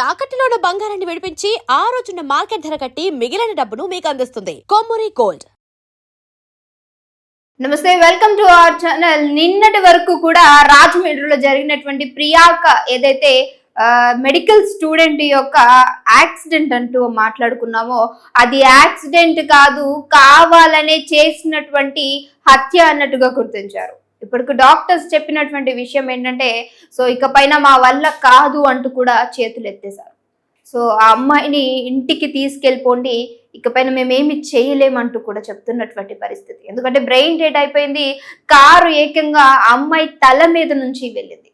తాకట్టులో ఉన్న బంగారాన్ని విడిపించి ఆ రోజున్న మార్కెట్ ధర కట్టి మిగిలిన డబ్బును మీకు అందిస్తుంది కొమ్మూరి గోల్డ్. నమస్తే, వెల్కమ్ టు అవర్ ఛానల్. నిన్నటి వరకు కూడా రాజమండ్రిలో జరిగినటువంటి ప్రియాంక ఏదైతే మెడికల్ స్టూడెంట్ యొక్క యాక్సిడెంట్ అంటూ మాట్లాడుకున్నామో అది యాక్సిడెంట్ కాదు, కావాలనే చేసినటువంటి హత్య అన్నట్టుగా గుర్తించారు. ఇప్పటికి డాక్టర్స్ చెప్పినటువంటి విషయం ఏంటంటే ఇకపైన మా వల్ల కాదు అంటూ కూడా చేతులు ఎత్తేశారు. ఆ అమ్మాయిని ఇంటికి తీసుకెళ్ళిపోండి, ఇకపైన మేమేమి చేయలేమంటూ కూడా చెప్తున్నటువంటి పరిస్థితి. ఎందుకంటే బ్రెయిన్ డెడ్ అయిపోయింది. కారు ఏకంగా అమ్మాయి తల మీద నుంచి వెళ్ళింది.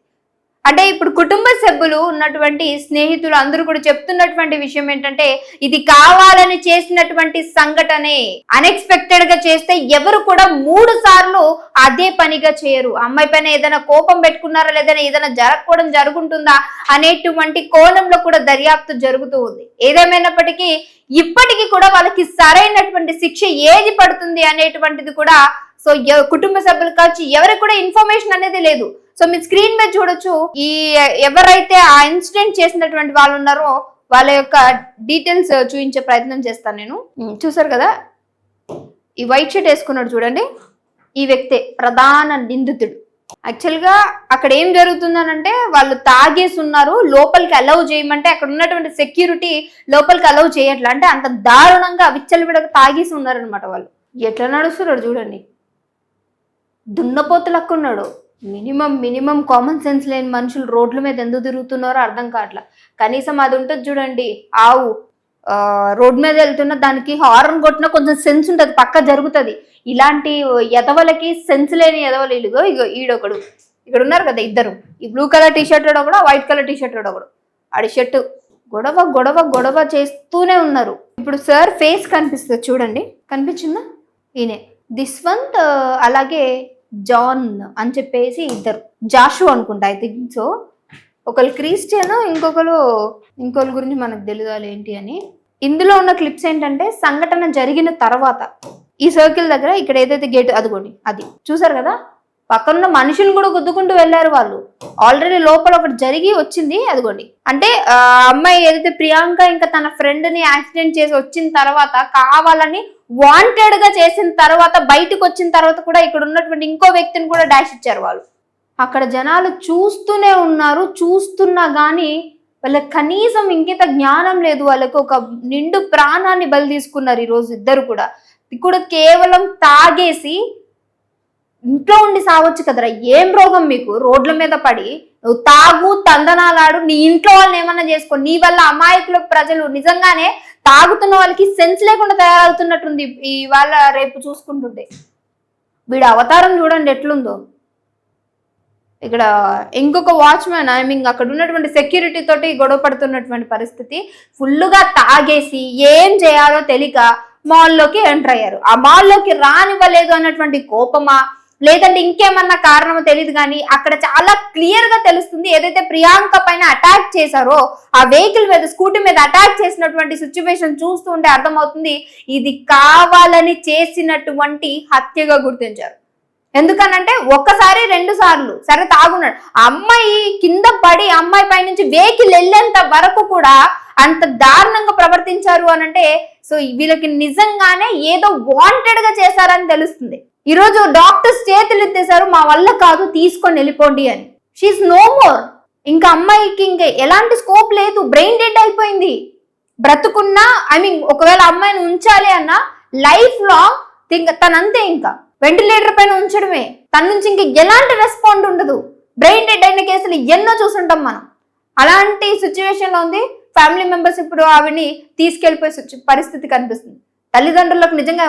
అంటే ఇప్పుడు కుటుంబ సభ్యులు ఉన్నటువంటి స్నేహితులు అందరూ కూడా చెప్తున్నటువంటి విషయం ఏంటంటే ఇది కావాలని చేసినటువంటి సంఘటనే. అన్ఎక్స్పెక్టెడ్ గా చేస్తే ఎవరు కూడా 3 సార్లు అదే పనిగా చేయరు. అమ్మాయి పైన ఏదైనా కోపం పెట్టుకున్నారా లేదా ఏదైనా జరగకపోవడం జరుగుతుందా అనేటువంటి కోణంలో కూడా దర్యాప్తు జరుగుతూ ఉంది. ఏదేమైనప్పటికీ ఇప్పటికీ కూడా వాళ్ళకి సరైనటువంటి శిక్ష ఏది పడుతుంది అనేటువంటిది కూడా కుటుంబ సభ్యులు కావచ్చు ఎవరికి కూడా ఇన్ఫర్మేషన్ అనేది లేదు. మీ స్క్రీన్ మీద చూడొచ్చు, ఈ ఎవరైతే ఆ ఇన్సిడెంట్ చేసినటువంటి వాళ్ళు ఉన్నారో వాళ్ళ యొక్క డీటెయిల్స్ చూపించే ప్రయత్నం చేస్తాను నేను. చూసారు కదా, ఈ వైట్ షర్ట్ వేసుకున్నాడు చూడండి, ఈ వ్యక్తే ప్రధాన నిందితుడు. యాక్చువల్గా అక్కడ ఏం జరుగుతుందనంటే వాళ్ళు తాగేసి ఉన్నారు, లోపలికి అలౌ చేయమంటే అక్కడ ఉన్నటువంటి సెక్యూరిటీ లోపలికి అలౌ చేయట్లా. అంటే అంత దారుణంగా విచ్చలవిడగా తాగేసి ఉన్నారనమాట. వాళ్ళు ఎట్లా నడుస్తున్నాడు చూడండి, దున్నపోతు ఉన్నాడు. మినిమం కామన్ సెన్స్ లేని మనుషులు రోడ్ల మీద ఎందుకు తిరుగుతున్నారో అర్థం కావట్లా. కనీసం అది ఉంటుంది చూడండి, ఆవు రోడ్ మీద వెళ్తున్న దానికి హార్న్ కొట్టినా కొంచెం సెన్స్ ఉంటుంది, పక్క జరుగుతుంది. ఇలాంటి ఎదవలకి సెన్స్ లేని ఎదవలు ఇగో ఈడొకడు, ఇక్కడ ఉన్నారు కదా ఇద్దరు, ఈ బ్లూ కలర్ టీషర్ట్ ఒకడు, వైట్ కలర్ టీషర్ట్ ఒకడు. ఆడి షర్టు గొడవ చేస్తూనే ఉన్నారు. ఇప్పుడు సార్ ఫేస్ కనిపిస్తుంది చూడండి, కనిపించిందా? ఈయనే దిస్వంత్, అలాగే జాన్ అని చెప్పేసి ఇద్దరు, జాషు అనుకుంటా ఐ థింక్ సో. ఒకరు క్రిస్టియన్, ఇంకొకరు గురించి మనకు తెలియాలి ఏంటి అని. ఇందులో ఉన్న క్లిప్స్ ఏంటంటే సంఘటన జరిగిన తర్వాత ఈ సర్కిల్ దగ్గర ఇక్కడ ఏదైతే గేట్ అదిగోండి, అది చూసారు కదా, పక్కనున్న మనుషులు కూడా గుద్దుకుంటూ వెళ్ళారు వాళ్ళు. ఆల్రెడీ లోపల ఒకటి జరిగి వచ్చింది అదిగోండి. అంటే అమ్మాయి ఏదైతే ప్రియాంక ఇంకా తన ఫ్రెండ్ ని యాక్సిడెంట్ చేసి వచ్చిన తర్వాత కావాలని వాంటెడ్ గా చేసిన తర్వాత బయటకు వచ్చిన తర్వాత కూడా ఇక్కడ ఉన్నటువంటి ఇంకో వ్యక్తిని కూడా డాష్ ఇచ్చారు వాళ్ళు. అక్కడ జనాలు చూస్తూనే ఉన్నారు. చూస్తున్నా గానీ వాళ్ళకి కనీసం ఇంకిత జ్ఞానం లేదు. వాళ్ళకి ఒక నిండు ప్రాణాన్ని బలి తీసుకున్నారు ఈరోజు ఇద్దరు కూడా. ఇప్పుడు కేవలం తాగేసి ఇంట్లో ఉండి సావచ్చు కదరా, ఏం రోగం మీకు? రోడ్ల మీద పడి నువ్వు తాగు తందనాలాడు, నీ ఇంట్లో వాళ్ళని ఏమన్నా చేసుకో. నీ వల్ల అమాయకుల ప్రజలు నిజంగానే తాగుతున్న వాళ్ళకి సెన్స్ లేకుండా తయారవుతున్నట్టుంది ఈ వాళ్ళ రేపు చూసుకుంటుంటే. వీడి అవతారం చూడండి ఎట్లుందో. ఇక్కడ ఇంకొక వాచ్మెన్ అక్కడ ఉన్నటువంటి సెక్యూరిటీ తోటి గొడవ పడుతున్నటువంటి పరిస్థితి. ఫుల్గా తాగేసి ఏం చేయాలో తెలియక మాల్లోకి ఎంటర్ అయ్యారు. ఆ మాల్లోకి రానివ్వలేదు అన్నటువంటి కోపమా లేదంటే ఇంకేమన్నా కారణమో తెలియదు కానీ అక్కడ చాలా క్లియర్ గా తెలుస్తుంది. ఏదైతే ప్రియాంక పైన అటాక్ చేశారో ఆ వెహికల్ మీద, స్కూటీ మీద అటాక్ చేసినటువంటి సిచ్యువేషన్ చూస్తూ ఉంటే అర్థమవుతుంది ఇది కావాలని చేసినటువంటి హత్యగా గుర్తించారు. ఎందుకనంటే ఒక్కసారి 2 సార్లు సరే తాగున్నాడు, అమ్మాయి కింద పడి అమ్మాయి పై నుంచి వెహికల్ వెళ్ళేంత వరకు కూడా అంత దారుణంగా ప్రవర్తించారు అనంటే వీళ్ళకి నిజంగానే ఏదో వాంటెడ్ గా చేశారని తెలుస్తుంది. ఈరోజు డాక్టర్స్ చేతులు ఎత్తేశారు, మా వల్ల కాదు తీసుకొని వెళ్ళిపోండి అని. She is no more. ఇంకా అమ్మాయికి ఇంకా ఎలాంటి స్కోప్ లేదు, బ్రెయిన్ డెడ్ అయిపోయింది. బ్రతుకున్నా ఒకవేళ అమ్మాయిని ఉంచాలి అన్న లైఫ్ లాంగ్ తనంతే, ఇంకా వెంటిలేటర్ పైన ఉంచడమే. తన నుంచి ఇంక ఎలాంటి రెస్పాండ్ ఉండదు. బ్రెయిన్ డెడ్ అయిన కేసులు ఎన్నో చూసుంటాం మనం. అలాంటి సిచ్యువేషన్ లో ఉంది. ఫ్యామిలీ మెంబర్స్ ఇప్పుడు ఆవిడ్ని తీసుకెళ్లిపోయే పరిస్థితి కనిపిస్తుంది. తల్లిదండ్రులకు నిజంగా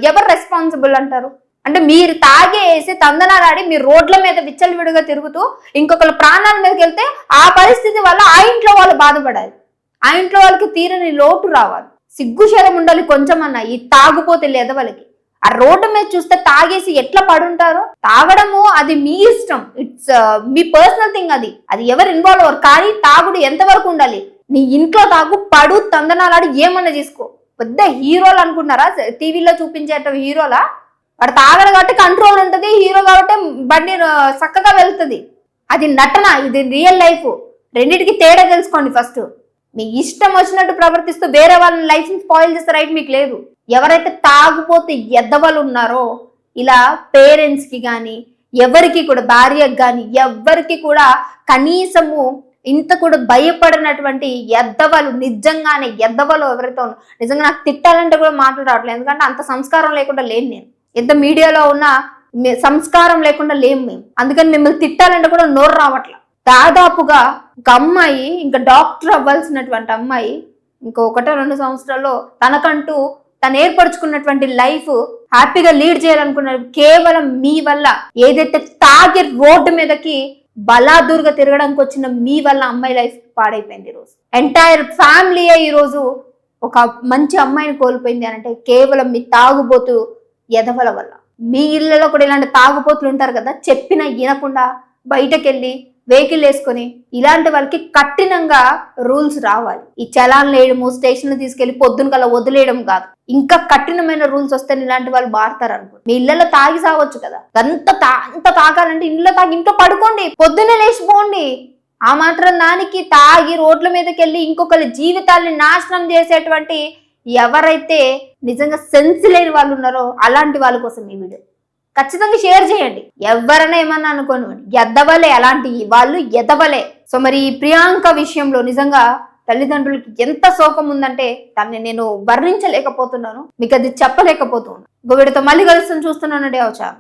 ఎవరు రెస్పాన్సిబుల్ అంటారు? అంటే మీరు తాగేసి తందనాలాడి మీరు రోడ్ల మీద విచ్చలవిడిగా తిరుగుతూ ఇంకొకరు ప్రాణాల మీదకి వెళ్తే ఆ పరిస్థితి వల్ల ఆ ఇంట్లో వాళ్ళు బాధపడాలి. ఆ ఇంట్లో వాళ్ళకి తీరని లోటు రావాలి. సిగ్గుశరం ఉండాలి కొంచెమన్నా ఈ తాగుపోతే లేదా వాళ్ళకి. ఆ రోడ్డు మీద చూస్తే తాగేసి ఎట్లా పడుంటారో. తాగడము అది మీ ఇష్టం, ఇట్స్ మీ పర్సనల్ థింగ్. అది ఎవరు ఇన్వాల్వ్ అవ్వరు. కానీ తాగుడు ఎంతవరకు ఉండాలి? నీ ఇంట్లో తాగు, పడు, తందనాలాడి ఏమన్నా చేసుకో. పెద్ద హీరోలు అనుకుంటున్నారా? టీవీలో చూపించేట హీరోలా? వాడు తాగడు కాబట్టి కంట్రోల్ ఉంటుంది, హీరో కాబట్టి బండి చక్కగా వెళ్తుంది. అది నటన, ఇది రియల్ లైఫ్. రెండింటికి తేడా తెలుసుకోండి ఫస్ట్. మీ ఇష్టం వచ్చినట్టు ప్రవర్తిస్తూ వేరే వాళ్ళ లైఫ్ ని స్పాయిల్ చేస్తే రైట్ మీకు లేదు. ఎవరైతే తాగుపోతే ఎద్దవలు ఉన్నారో ఇలా పేరెంట్స్ కి కానీ ఎవరికి కూడా, భార్యకు కానీ ఎవరికి కూడా కనీసము ఇంత కూడా భయపడినటువంటి ఎద్దవలు, నిజంగానే ఎద్దవలు ఎవరైతే ఉన్నారో, నిజంగా నాకు తిట్టాలంటే కూడా మాటలు రావట్లేదు. ఎందుకంటే అంత సంస్కారం లేకుండా లేను నేను. ఎంత మీడియాలో ఉన్న సంస్కారం లేకుండా లేము మేము. అందుకని మిమ్మల్ని తిట్టాలంటే కూడా నోరు రావట్లేదు. దాదాపుగా ఒక అమ్మాయి, ఇంకా డాక్టర్ అవ్వాల్సినటువంటి అమ్మాయి, ఇంకో 1-2 సంవత్సరాల్లో తనకంటూ తను ఏర్పరచుకున్నటువంటి లైఫ్ హ్యాపీగా లీడ్ చేయాలనుకున్నారు. కేవలం మీ వల్ల, ఏదైతే తాగి రోడ్డు మీదకి బలాదూరుగా తిరగడానికి వచ్చిన మీ వల్ల అమ్మాయి లైఫ్ పాడైపోయింది. ఈరోజు ఎంటైర్ ఫ్యామిలీ ఈ రోజు ఒక మంచి అమ్మాయిని కోల్పోయింది అని అంటే కేవలం మీ తాగుబోతు ఎదవల వల్ల. మీ ఇళ్లలో కూడా ఇలాంటి తాగుబోతులు ఉంటారు కదా, చెప్పిన వినకుండా బయటకెళ్ళి వెహికల్ వేసుకొని, ఇలాంటి వాళ్ళకి కఠినంగా రూల్స్ రావాలి. ఈ చలాన్ వేయడము, స్టేషన్ తీసుకెళ్లి పొద్దున కల్లా వదిలేయడం కాదు, ఇంకా కఠినమైన రూల్స్ వస్తే ఇలాంటి వాళ్ళు మారుతారు అనుకో. మీ ఇళ్లలో తాగి సావచ్చు కదా, అంత తాగాలంటే ఇళ్ళలో తాగి ఇంట్లో పడుకోండి, పొద్దున్నే లేచిపోండి. ఆ మాత్రం దానికి తాగి రోడ్ల మీదకి వెళ్ళి ఇంకొకరి జీవితాన్ని నాశనం చేసేటువంటి ఎవరైతే నిజంగా సెన్స్ లేని వాళ్ళు ఉన్నారో అలాంటి వాళ్ళ కోసం ఈ వీడియో ఖచ్చితంగా షేర్ చేయండి. ఎవరైనా ఏమన్నా అనుకోను, ఎద్దవలే అలాంటి వాళ్ళు, ఎదవలే. సో మరి ఈ ప్రియాంక విషయంలో నిజంగా తల్లిదండ్రులకి ఎంత శోకం ఉందంటే దాన్ని నేను వర్ణించలేకపోతున్నాను, మీకు అది చెప్పలేకపోతున్నాను. ఇంకో వీడితో మళ్ళీ కలుస్తాను, చూస్తున్నానండి అవచారం.